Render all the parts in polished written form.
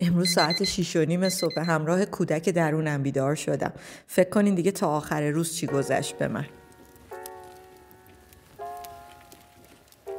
امروز ساعت 6:30 صبح همراه کودک درونم بیدار شدم. فکر کنین دیگه تا آخر روز چی گذشت به من.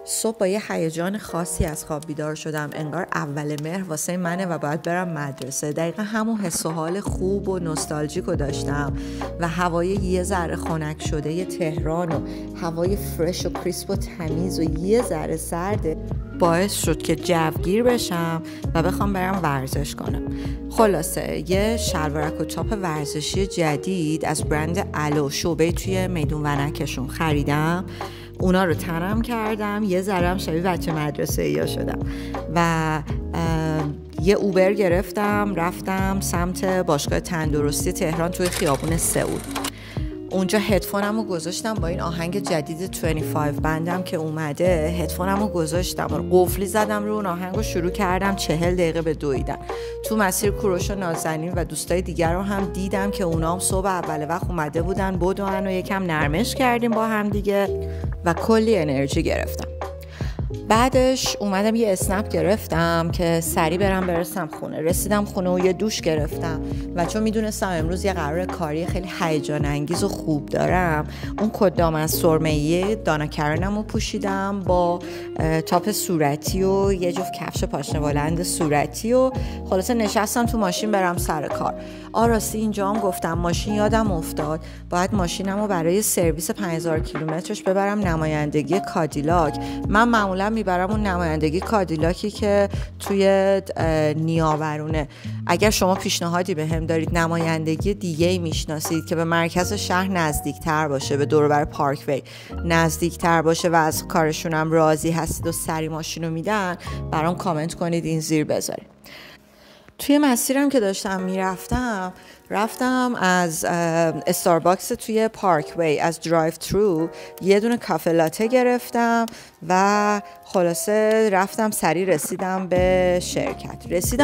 صبح با یه هیجان خاصی از خواب بیدار شدم. انگار اول مهر واسه منه و باید برم مدرسه. دقیقا همون حس و حال خوب و نوستالژیکو داشتم و هوای یه ذره خنک شده ی تهران و هوای فرش و کریسپ و تمیز و یه ذره سرده باعث شد که جوگیر بشم و بخوام برم ورزش کنم. خلاصه یه شلوارک و تاپ ورزشی جدید از برند الو شعبه توی میدون ونکشون خریدم. اونا رو تنم کردم، یه ذرم شبیه بچه مدرسه ایا شدم و یه اوبر گرفتم، رفتم سمت باشگاه تندرستی تهران توی خیابون سئول. اونجا هدفونمو گذاشتم با این آهنگ جدید 25 بندم که اومده. هدفونمو گذاشتم و قفلی زدم رو اون آهنگو شروع کردم 40 دقیقه به دویدن. تو مسیر کوروش و نازنین و دوستای دیگر رو هم دیدم که اونا هم صبح اول وقت اومده بودن بدون و یکم نرمش کردیم با هم دیگه و کلی انرژی گرفتم. بعدش اومدم یه اسنپ گرفتم که سریع برسم خونه. رسیدم خونه و یه دوش گرفتم و چون میدونستم امروز یه قرار کاری خیلی هیجان انگیز و خوب دارم، اون کت دامن سرمه‌ای دانا کرنمو پوشیدم با تاپ صورتی و یه جفت کفش پاشنه بلند صورتی و خلاصه نشستم تو ماشین برم سر کار. راستی اینجا هم گفتم ماشین یادم افتاد، باید ماشینمو برای سرویس 5000 کیلومترش ببرم نمایندگی کادیلاک. من معمولا میبرم اون نمایندگی کادیلاکی که توی نیاورونه. اگر شما پیشنهادی به هم دارید نمایندگی دیگه‌ای میشناسید که به مرکز شهر نزدیکتر باشه، به دور و بر پارک وی نزدیکتر باشه و از کارشونم راضی هستید و سری ماشینو میدن، برام کامنت کنید این زیر بذارید. توی مسیرم که داشتم میرفتم از استارباکس توی پارک وی از درایو ترو یه دونه کافه لاته گرفتم و خلاصه رفتم سریع رسیدم به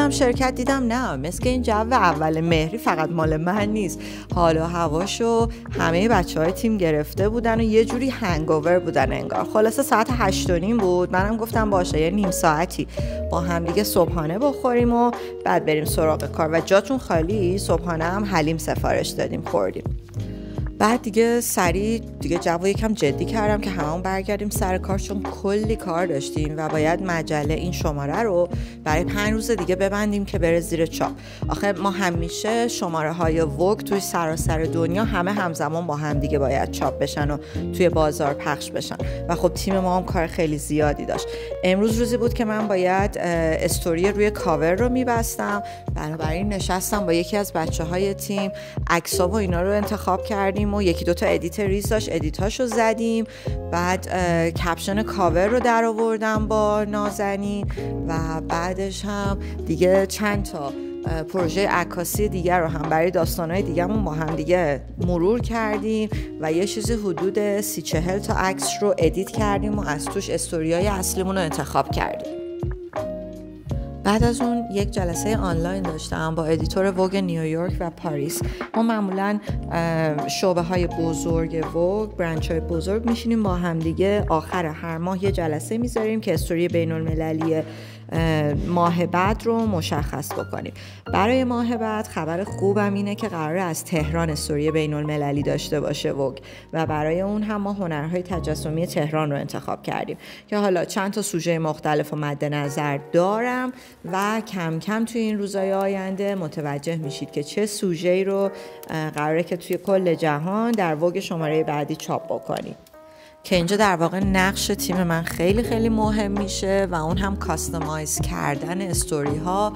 شرکت دیدم نه، مثل این جو اول مهری فقط مال من نیست، حال و هواشو همه بچهای تیم گرفته بودن و یه جوری هنگوور بودن انگار. خلاصه ساعت 8:30 بود. منم گفتم باشه یه نیم ساعتی با هم دیگه صبحانه بخوریم و بعد بریم سراغ کار و جاتون خالی. صبحانه هم حلیم سفارش دادیم خوردیم. بعد دیگه سریع جو یکم جدی کردم که هممون برگردیم سر کار، چون کلی کار داشتیم و باید مجله این شماره رو برای 5 روز دیگه ببندیم که بره زیر چاپ. آخه ما همیشه شماره های ووگ توی سراسر دنیا همه همزمان با هم دیگه باید چاپ بشن و توی بازار پخش بشن و خب تیم ما هم کار خیلی زیادی داشت. امروز روزی بود که من باید استوری روی کاور رو میبستم، بنابراین نشستم با یکی از بچه‌های تیم عکس‌ها و اینا رو انتخاب کردیم و یکی دوتا ادیت ریز داشت، ادیتاشو زدیم. بعد کپشن کاور رو در آوردم با نازنین و بعدش هم دیگه چند تا پروژه عکاسی دیگر رو هم برای داستانهای دیگه‌مون با هم دیگه مرور کردیم و یه چیزی حدود 30-40 تا عکس رو ادیت کردیم و از توش استوریای اصلیمون رو انتخاب کردیم. بعد از اون یک جلسه آنلاین داشتم با ادیتور ووگ نیویورک و پاریس. ما معمولاً شعبه های بزرگ ووگ، برنچ های بزرگ میشینیم با هم دیگه آخر هر ماه یه جلسه میذاریم که استوری بین المللی ماه بعد رو مشخص بکنیم. برای ماه بعد خبر خوبم اینه که قراره از تهران استوری بین المللی داشته باشه ووگ و برای اون هم ما هنرهای تجسمی تهران رو انتخاب کردیم که حالا چند تا سوژه مختلف و مد نظر دارم و کم کم توی این روزهای آینده متوجه میشید که چه سوژه‌ای رو قراره که توی کل جهان در ووگ شماره بعدی چاپ بکنیم، که اینجا در واقع نقش تیم من خیلی خیلی مهم میشه و اون هم کاستماایز کردن استوری ها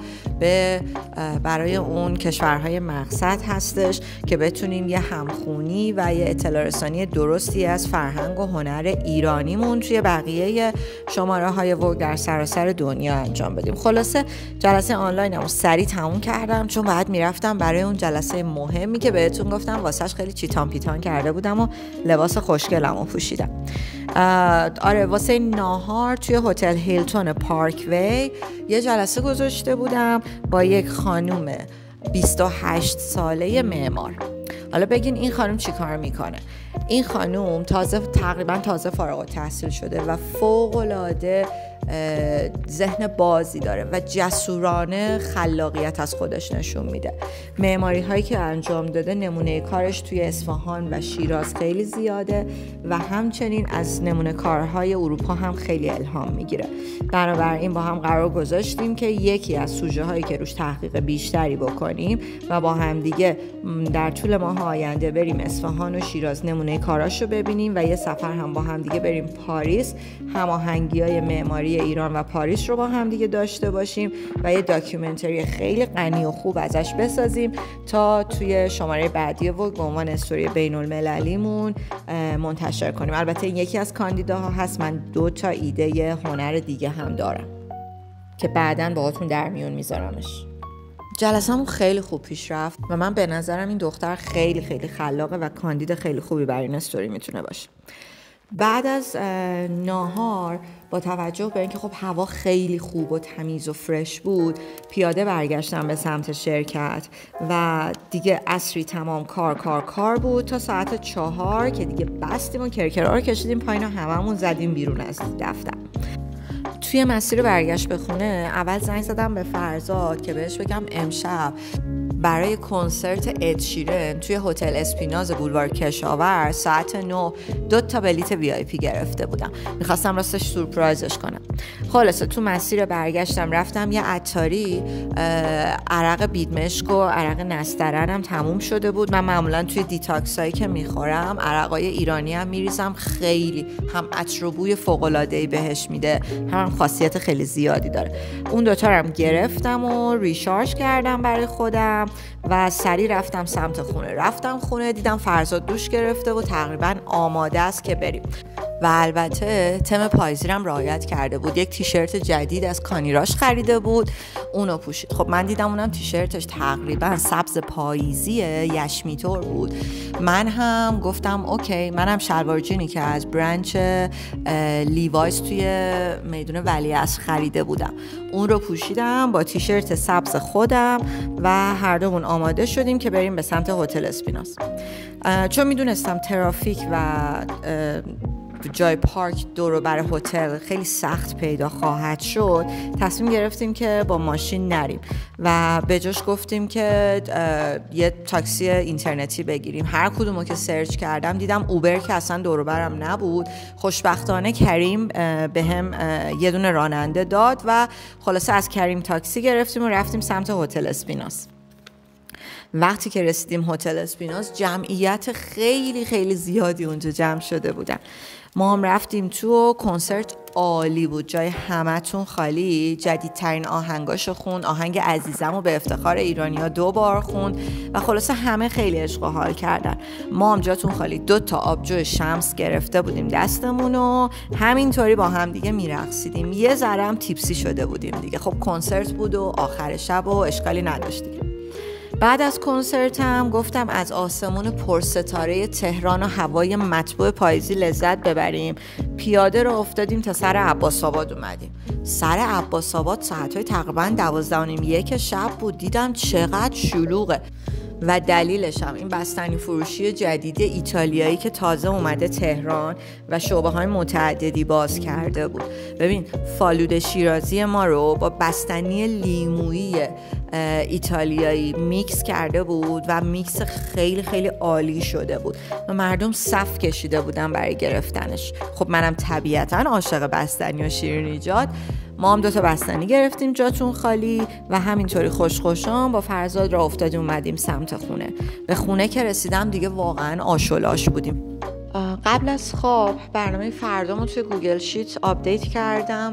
برای اون کشورهای مقصد هستش که بتونیم یه همخونی و یه اطلاع رسانی درستی از فرهنگ و هنر ایرانیمون توی بقیه شماره های ووگ در سراسر دنیا انجام بدیم. خلاصه جلسه آنلاینمو سریع تموم کردم چون بعد میرفتم برای اون جلسه مهمی که بهتون گفتم واسش خیلی چیتان پیتان کرده بودم و لباس خوشگلمو پوشیدم. واسه ناهار توی هتل هیلتون پارک وی یه جلسه گذاشته بودم با یک خانوم 28 ساله معمار. حالا بگین این خانم چی کار میکنه؟ این خانم تقریبا تازه فارغ التحصیل شده و فوق‌العاده ذهن بازی داره و جسورانه خلاقیت از خودش نشون میده. معماری هایی که انجام داده نمونه کارش توی اصفهان و شیراز خیلی زیاده و همچنین از نمونه کارهای اروپا هم خیلی الهام میگیره. بنابراین با هم قرار گذاشتیم که یکی از سوژه هایی که روش تحقیق بیشتری بکنیم و با هم دیگه در طول ماه آینده بریم اصفهان و شیراز نمونه کاراشو ببینیم و یه سفر هم با هم دیگه بریم پاریس، هماهنگی‌های معماری ایران و پاریس رو با هم دیگه داشته باشیم و یه داکیومنتری خیلی غنی و خوب ازش بسازیم تا توی شماره بعدی وگ به عنوان استوری بین‌المللیمون منتشر کنیم. البته این یکی از کاندیداها هست، من 2 تا ایده هنر دیگه هم دارم که بعداً باهاتون در میون میذارمش. جلسه‌مون خیلی خوب پیش رفت و من به نظرم این دختر خیلی خیلی خلاقه و کاندید خیلی خوبی برای این استوری میتونه باشه. بعد از ناهار با توجه به اینکه خب هوا خیلی خوب و تمیز و فرش بود، پیاده برگشتم به سمت شرکت و دیگه عصری تمام کار بود تا ساعت 4 که دیگه بستیم و کرکرها رو کشیدیم پایین و هممون زدیم بیرون از دفتر. توی مسیر برگشت به خونه اول زنگ زدم به فرزاد که بهش بگم امشب برای کنسرت اد شیرن توی هتل اسپیناز بولوار کشاورز ساعت 9 2 تا بلیت VIP گرفته بودم. میخواستم راستش سورپرایزش کنم. خلاصه تو مسیر برگشتم رفتم یه عطاری، عرق بیدمشک و عرق نسترنم تموم شده بود. من معمولا توی دیتاکس هایی که میخورم عرقای ایرانی هم میریزم، خیلی هم عطر و بوی فوق‌العاده‌ای بهش میده، هم خاصیت خیلی زیادی داره. اون دوتا رو هم گرفتم و ریشارژ کردم برای خودم و سریع رفتم سمت خونه. رفتم خونه دیدم فرزاد دوش گرفته و تقریبا آماده است که بریم و البته تم پاییزیرم رعایت کرده بود. یک تیشرت جدید از کانیراش خریده بود، اونو پوشید. خب من دیدم اونم تیشرتش تقریبا سبز پاییزیه، یشمیطور بود. من هم گفتم اوکی، منم شلوار جینی که از برنچ لیوایس توی میدون ولیعصر خریده بودم اون رو پوشیدم با تیشرت سبز خودم و هر دومون آماده شدیم که بریم به سمت هتل اسپیناز. چون میدونستم ترافیک و جای پارک دور و بر هتل خیلی سخت پیدا خواهد شد، تصمیم گرفتیم که با ماشین نریم و به جاش گفتیم که یه تاکسی اینترنتی بگیریم. هر کدومو که سرچ کردم دیدم اوبر که اصلا دور و برم نبود. خوشبختانه کریم بهم یه دونه راننده داد و خلاصه از کریم تاکسی گرفتیم و رفتیم سمت هتل اسپیناز. وقتی که رسیدیم هتل اسپیناز جمعیت خیلی خیلی زیادی اونجا جمع شده بودن. ما هم رفتیم تو و کنسرت عالی بود، جای همتون خالی. جدیدترین آهنگاشو خوند، آهنگ عزیزمو به افتخار ایرانیا 2 بار خوند و خلاصه همه خیلی عشق و حال کردن. ما هم جاتون خالی 2 تا آبجو شمس گرفته بودیم دستمون و همینطوری با هم دیگه میرقصیدیم. یه ذره هم تیپسی شده بودیم دیگه. خب کنسرت بود و آخر شب و اشکالی نداشت دیگه. بعد از کنسرتم گفتم از آسمون پرستاره تهران و هوای مطبوع پاییزی لذت ببریم. پیاده رو افتادیم تا سر عباس‌آباد اومدیم. سر عباس‌آباد ساعت‌های تقریباً 12:30 شب بود. دیدم چقدر شلوغه و دلیلش هم این بستنی فروشی جدید ایتالیایی که تازه اومده تهران و شعبه‌های متعددی باز کرده بود. ببین فالوده شیرازی ما رو با بستنی لیمویی ایتالیایی میکس کرده بود و میکس خیلی خیلی عالی شده بود و مردم صف کشیده بودن برای گرفتنش. خب منم طبیعتاً عاشق بستنی و شیرینیجات. ما هم 2 تا بستنی گرفتیم جاتون خالی و همینطوری خوشخوشان با فرزاد را افتادیم اومدیم سمت خونه. به خونه که رسیدم دیگه واقعا آشولاش بودیم. قبل از خواب برنامه فردامو توی گوگل شیت آپدیت کردم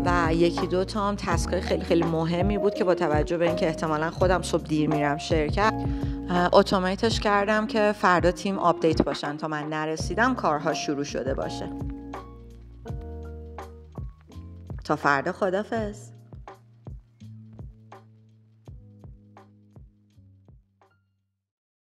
و 1-2 تا هم تسکای خیلی خیلی مهمی بود که با توجه به اینکه احتمالاً خودم صبح دیر میرم شرکت اتوماتش کردم که فردا تیم آپدیت باشن تا من نرسیدم کارها شروع شده باشه. تا فردا، خدافظ.